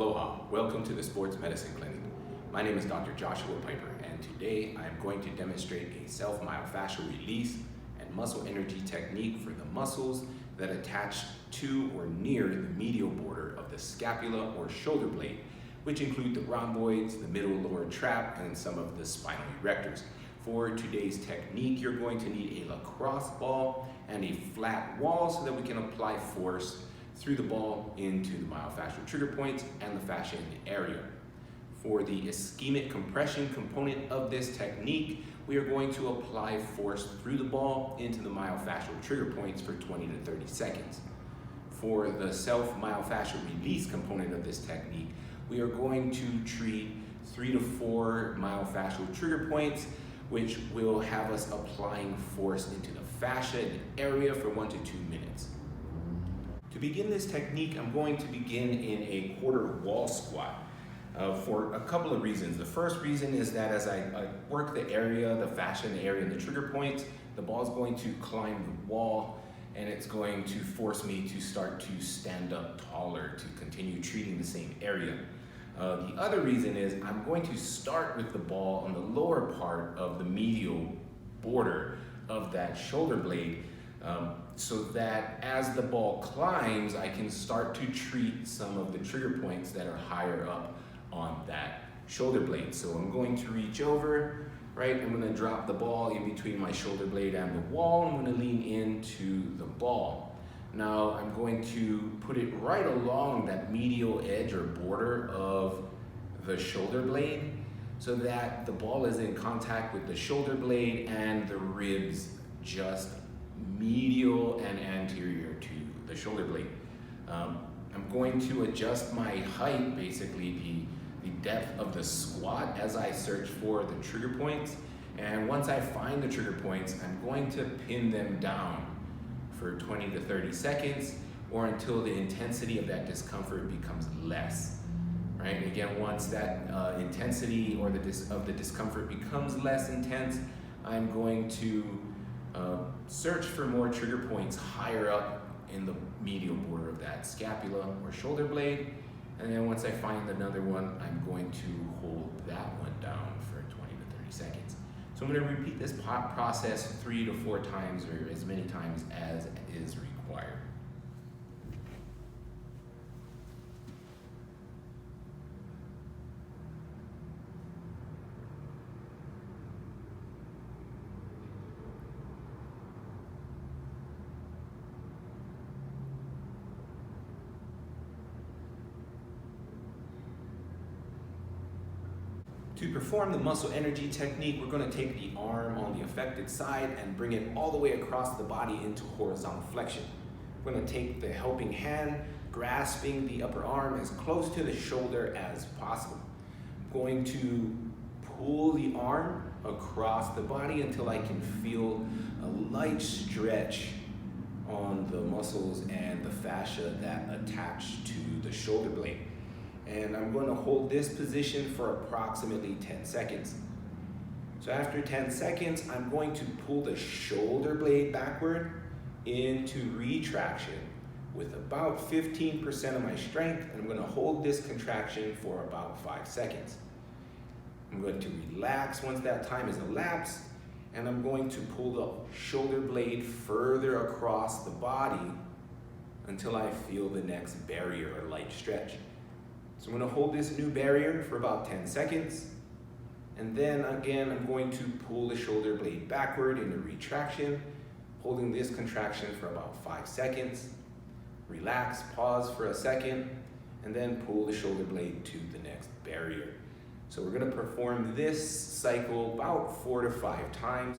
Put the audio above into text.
Aloha, welcome to the Sports Medicine Clinic. My name is Dr. Joshua Piper, and today I am going to demonstrate a self-myofascial release and muscle energy technique for the muscles that attach to or near the medial border of the scapula or shoulder blade, which include the rhomboids, the middle lower trap, and some of the spinal erectors. For today's technique, you're going to need a lacrosse ball and a flat wall so that we can apply force through the ball into the myofascial trigger points and the fascia in the area. For the ischemic compression component of this technique, we are going to apply force through the ball into the myofascial trigger points for 20 to 30 seconds. For the self-myofascial release component of this technique, we are going to treat 3 to 4 myofascial trigger points, which will have us applying force into the fascia in the area for 1 to 2 minutes. To begin this technique, I'm going to begin in a quarter wall squat for a couple of reasons. The first reason is that as I work the area, the fascia in the area and the trigger points, the ball is going to climb the wall and it's going to force me to start to stand up taller to continue treating the same area. The other reason is I'm going to start with the ball on the lower part of the medial border of that shoulder blade so that as the ball climbs, I can start to treat some of the trigger points that are higher up on that shoulder blade. So I'm going to reach over, right? I'm going to drop the ball in between my shoulder blade and the wall. I'm going to lean into the ball. Now I'm going to put it right along that medial edge or border of the shoulder blade so that the ball is in contact with the shoulder blade and the ribs just medial and anterior to the shoulder blade. I'm going to adjust my height, basically the depth of the squat as I search for the trigger points. And once I find the trigger points, I'm going to pin them down for 20 to 30 seconds or until the intensity of that discomfort becomes less. Right? And again, once that intensity or the discomfort becomes less intense, I'm going to search for more trigger points higher up in the medial border of that scapula or shoulder blade. And then once I find another one, I'm going to hold that one down for 20 to 30 seconds. So I'm going to repeat this process 3 to 4 times or as many times as is required. To perform the muscle energy technique, we're going to take the arm on the affected side and bring it all the way across the body into horizontal flexion. We're going to take the helping hand, grasping the upper arm as close to the shoulder as possible. I'm going to pull the arm across the body until I can feel a light stretch on the muscles and the fascia that attach to the shoulder blade. And I'm going to hold this position for approximately 10 seconds. So after 10 seconds, I'm going to pull the shoulder blade backward into retraction with about 15% of my strength, and I'm going to hold this contraction for about 5 seconds. I'm going to relax once that time has elapsed, and I'm going to pull the shoulder blade further across the body until I feel the next barrier or light stretch. So I'm going to hold this new barrier for about 10 seconds. And then again, I'm going to pull the shoulder blade backward into retraction, holding this contraction for about 5 seconds. Relax, pause for a second, and then pull the shoulder blade to the next barrier. So we're going to perform this cycle about 4 to 5 times.